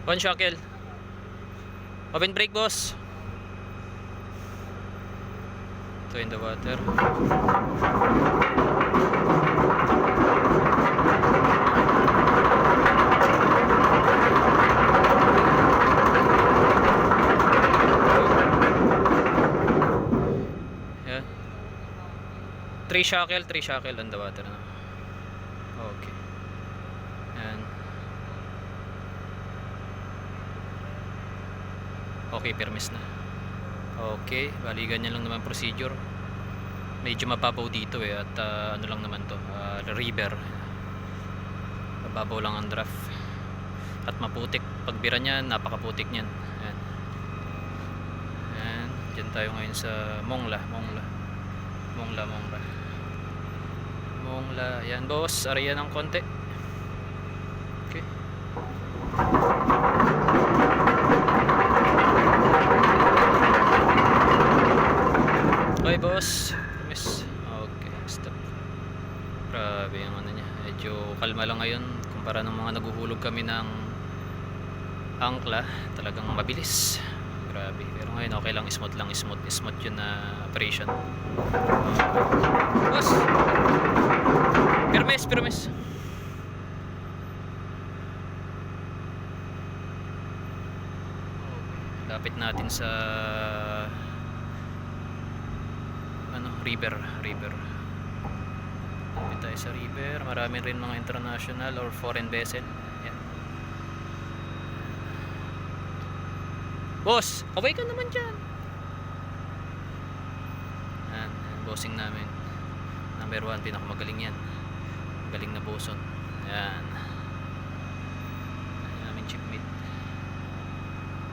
One shackle. Open brake, boss. Ito in the water. Yan. 3 shackle on the water na. Okay. Yan. Okay, permis na. Okay, bali ganyan lang naman procedure. Medyo mababaw dito at ano lang naman to, river. Mababaw lang ang draft. At maputik. Pagbira niyan, napakaputik niyan. Ayan. Ayan. Diyan tayo ngayon sa Mongla. Ayan, boss. Area ng konti. Okay. Okay, boss. Miss. Okay, stop. Grabe yung ano niya. Medyo kalma lang ngayon kumpara ng mga naguhulog kami ng angkla. Talagang mabilis. Grabe. Pero ngayon okay lang, smooth yun na operation. Boss. Permis. Lapit natin sa river. Lapit tayo sa river. Marami rin mga international or foreign vessel. Yan. Boss, kaway ka naman dyan. Yan, bossing namin. Number 1, pinakamagaling yan. Galing na boson. Yan.